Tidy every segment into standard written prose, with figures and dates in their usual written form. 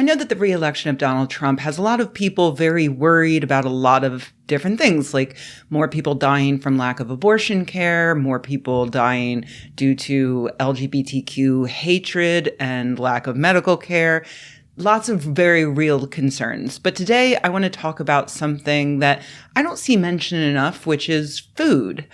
know that the re-election of Donald Trump has a lot of people very worried about a lot of different things, like more people dying from lack of abortion care, more people dying due to LGBTQ hatred and lack of medical care. Lots of very real concerns. But today I want to talk about something that I don't see mentioned enough, which is food.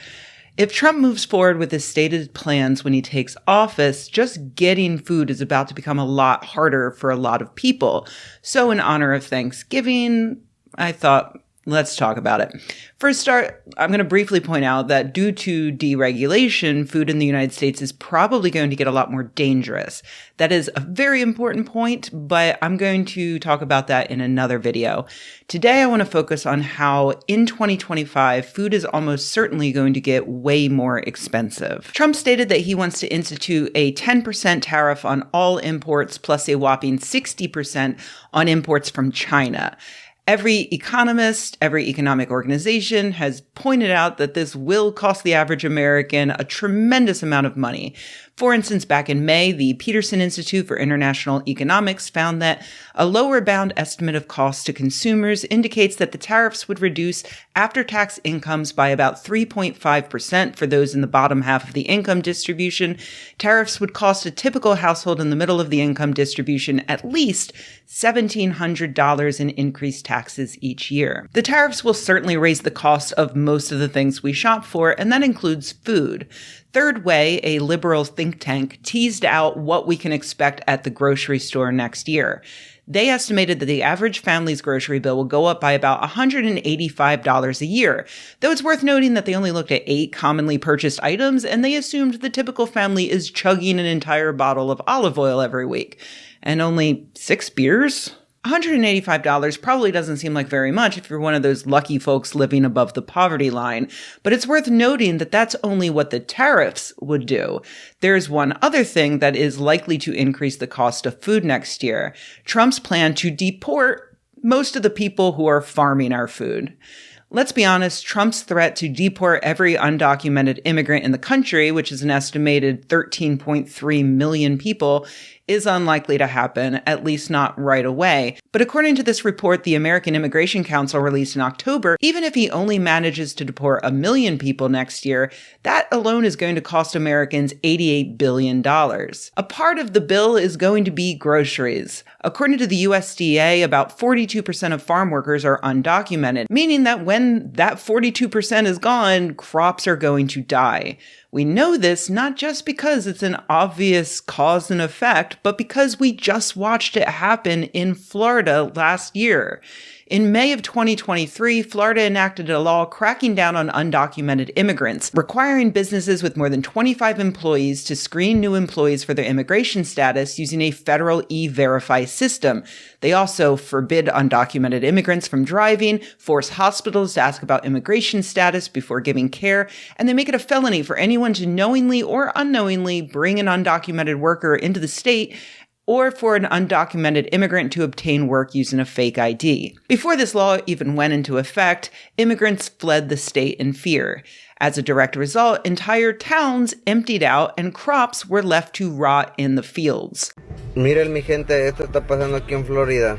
If Trump moves forward with his stated plans when he takes office, just getting food is about to become a lot harder for a lot of people. So in honor of Thanksgiving, I thought, let's talk about it. For a start, I'm going to briefly point out that due to deregulation, food in the United States is probably going to get a lot more dangerous. That is a very important point, but I'm going to talk about that in another video. Today, I want to focus on how in 2025, food is almost certainly going to get way more expensive. Trump stated that he wants to institute a 10% tariff on all imports plus a whopping 60% on imports from China. Every economist, every economic organization has pointed out that this will cost the average American a tremendous amount of money. For instance, back in May, the Peterson Institute for International Economics found that a lower bound estimate of costs to consumers indicates that the tariffs would reduce after-tax incomes by about 3.5% for those in the bottom half of the income distribution. Tariffs would cost a typical household in the middle of the income distribution at least $1,700 in increased taxes each year. The tariffs will certainly raise the cost of most of the things we shop for, and that includes food. Third Way, a liberal think tank, teased out what we can expect at the grocery store next year. They estimated that the average family's grocery bill will go up by about $185 a year, though it's worth noting that they only looked at 8 commonly purchased items, and they assumed the typical family is chugging an entire bottle of olive oil every week. And only 6 beers? $185 probably doesn't seem like very much if you're one of those lucky folks living above the poverty line, but it's worth noting that that's only what the tariffs would do. There's one other thing that is likely to increase the cost of food next year: Trump's plan to deport most of the people who are farming our food. Let's be honest, Trump's threat to deport every undocumented immigrant in the country, which is an estimated 13.3 million people, is unlikely to happen, at least not right away. But according to this report the American Immigration Council released in October, even if he only manages to deport 1 million people next year, that alone is going to cost Americans $88 billion. A part of the bill is going to be groceries. According to the USDA, about 42% of farm workers are undocumented, meaning that when that 42% is gone, crops are going to die. We know this not just because it's an obvious cause and effect, but because we just watched it happen in Florida last year. In May of 2023, Florida enacted a law cracking down on undocumented immigrants, requiring businesses with more than 25 employees to screen new employees for their immigration status using a federal e-verify system. They also forbid undocumented immigrants from driving, force hospitals to ask about immigration status before giving care, and they make it a felony for anyone to knowingly or unknowingly bring an undocumented worker into the state, or for an undocumented immigrant to obtain work using a fake ID. Before this law even went into effect, immigrants fled the state in fear. As a direct result, entire towns emptied out and crops were left to rot in the fields. Miren mi gente, esto está pasando aquí en Florida.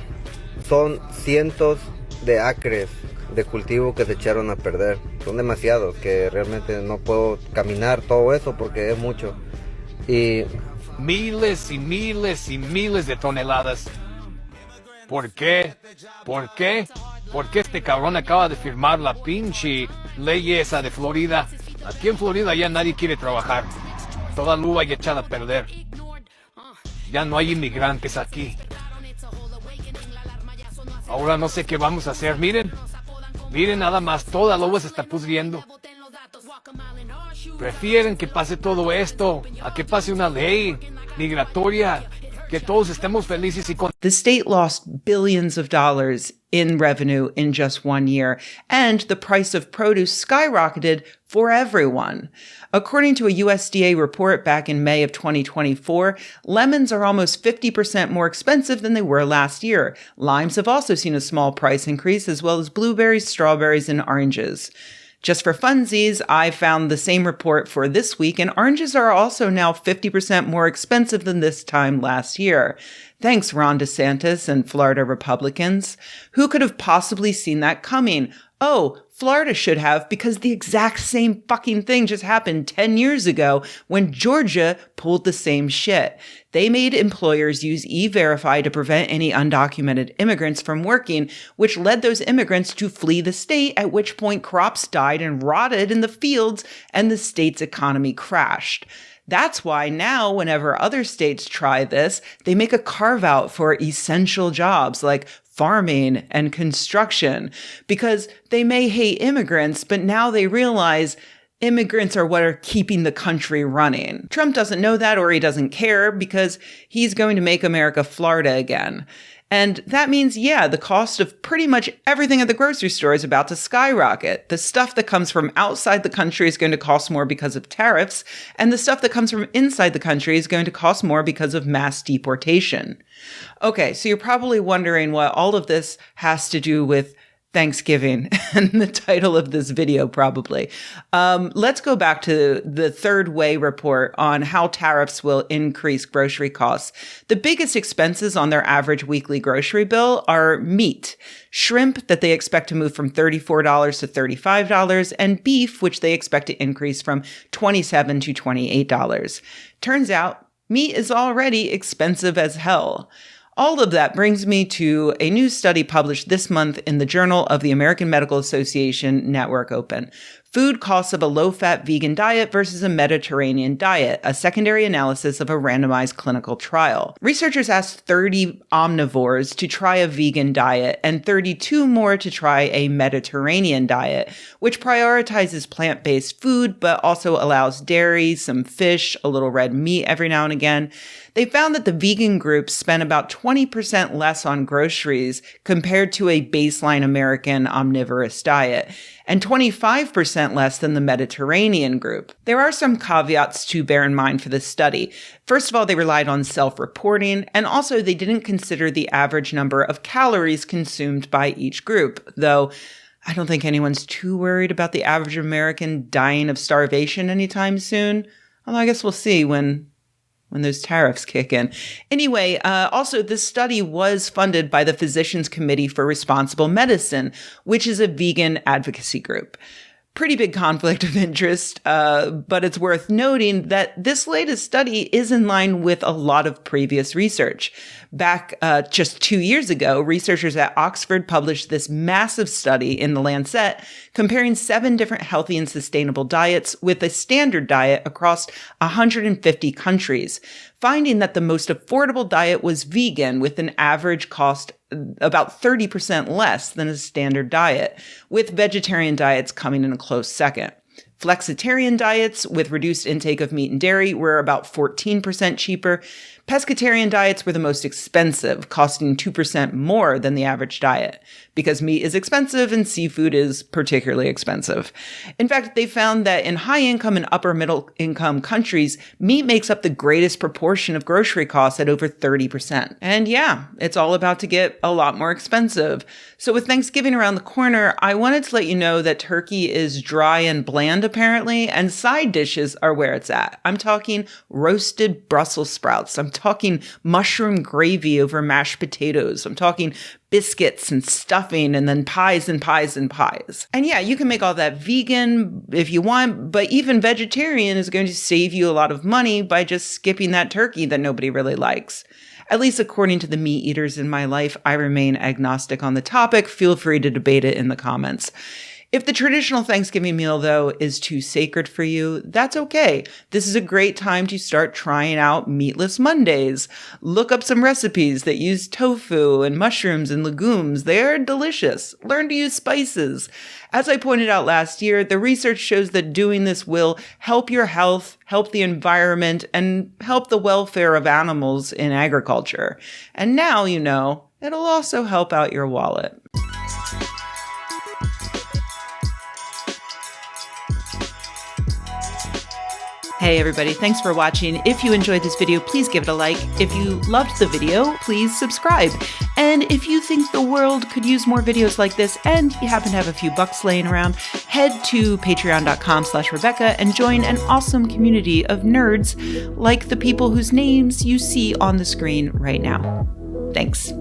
Son cientos de acres de cultivo que se echaron a perder. Son demasiados que realmente no puedo caminar todo eso porque es mucho. Y miles y miles y miles de toneladas. ¿Por qué? ¿Por qué? Porque este cabrón acaba de firmar la pinche ley esa de Florida. Aquí en Florida ya nadie quiere trabajar. Toda la uva ya echada a perder. Ya no hay inmigrantes aquí. Ahora no sé qué vamos a hacer. Miren nada más, toda la uva se está pudriendo. Prefieren que pase todo esto a que pase una ley migratoria, que todos estemos felices y con... The state lost billions of dollars in revenue in just 1 year, and the price of produce skyrocketed for everyone. According to a USDA report back in May of 2024, lemons are almost 50% more expensive than they were last year. Limes have also seen a small price increase, as well as blueberries, strawberries, and oranges. Just for funsies, I found the same report for this week, and oranges are also now 50% more expensive than this time last year. Thanks, Ron DeSantis and Florida Republicans. Who could have possibly seen that coming? Oh, Florida should have, because the exact same fucking thing just happened 10 years ago when Georgia pulled the same shit. They made employers use E-Verify to prevent any undocumented immigrants from working, which led those immigrants to flee the state, at which point crops died and rotted in the fields and the state's economy crashed. That's why now, whenever other states try this, they make a carve-out for essential jobs like farming and construction, because they may hate immigrants, but now they realize immigrants are what are keeping the country running. Trump doesn't know that, or he doesn't care, because he's going to make America Florida again. And that means, yeah, the cost of pretty much everything at the grocery store is about to skyrocket. The stuff that comes from outside the country is going to cost more because of tariffs, and the stuff that comes from inside the country is going to cost more because of mass deportation. Okay, so you're probably wondering what all of this has to do with Thanksgiving and the title of this video, probably. Let's go back to the third way report on how tariffs will increase grocery costs. The biggest expenses on their average weekly grocery bill are meat, shrimp that they expect to move from $34 to $35, and beef, which they expect to increase from $27 to $28. Turns out, meat is already expensive as hell. All of that brings me to a new study published this month in the Journal of the American Medical Association Network Open. Food costs of a low-fat vegan diet versus a Mediterranean diet, a secondary analysis of a randomized clinical trial. Researchers asked 30 omnivores to try a vegan diet and 32 more to try a Mediterranean diet, which prioritizes plant-based food but also allows dairy, some fish, a little red meat every now and again. They found that the vegan group spent about 20% less on groceries compared to a baseline American omnivorous diet, and 25% less than the Mediterranean group. There are some caveats to bear in mind for this study. First of all, they relied on self-reporting, and also they didn't consider the average number of calories consumed by each group, though I don't think anyone's too worried about the average American dying of starvation anytime soon. Although I guess we'll see when those tariffs kick in. Anyway, also this study was funded by the Physicians Committee for Responsible Medicine, which is a vegan advocacy group. Pretty big conflict of interest, but it's worth noting that this latest study is in line with a lot of previous research. Back just 2 years ago, researchers at Oxford published this massive study in The Lancet comparing 7 different healthy and sustainable diets with a standard diet across 150 countries, finding that the most affordable diet was vegan with an average cost about 30% less than a standard diet, with vegetarian diets coming in a close second. Flexitarian diets with reduced intake of meat and dairy were about 14% cheaper. Pescatarian diets were the most expensive, costing 2% more than the average diet, because meat is expensive and seafood is particularly expensive. In fact, they found that in high-income and upper-middle-income countries, meat makes up the greatest proportion of grocery costs at over 30%. And yeah, it's all about to get a lot more expensive. So with Thanksgiving around the corner, I wanted to let you know that turkey is dry and bland, apparently, and side dishes are where it's at. I'm talking roasted Brussels sprouts. I'm talking mushroom gravy over mashed potatoes. I'm talking biscuits and stuffing, and then pies and pies and pies. And yeah, you can make all that vegan if you want, but even vegetarian is going to save you a lot of money by just skipping that turkey that nobody really likes. At least according to the meat eaters in my life, I remain agnostic on the topic. Feel free to debate it in the comments. If the traditional Thanksgiving meal, though, is too sacred for you, that's okay. This is a great time to start trying out Meatless Mondays. Look up some recipes that use tofu and mushrooms and legumes. They are delicious. Learn to use spices. As I pointed out last year, the research shows that doing this will help your health, help the environment, and help the welfare of animals in agriculture. And now, you know, it'll also help out your wallet. Hey everybody, thanks for watching. If you enjoyed this video, please give it a like. If you loved the video, please subscribe. And if you think the world could use more videos like this and you happen to have a few bucks laying around, head to patreon.com/Rebecca and join an awesome community of nerds like the people whose names you see on the screen right now. Thanks.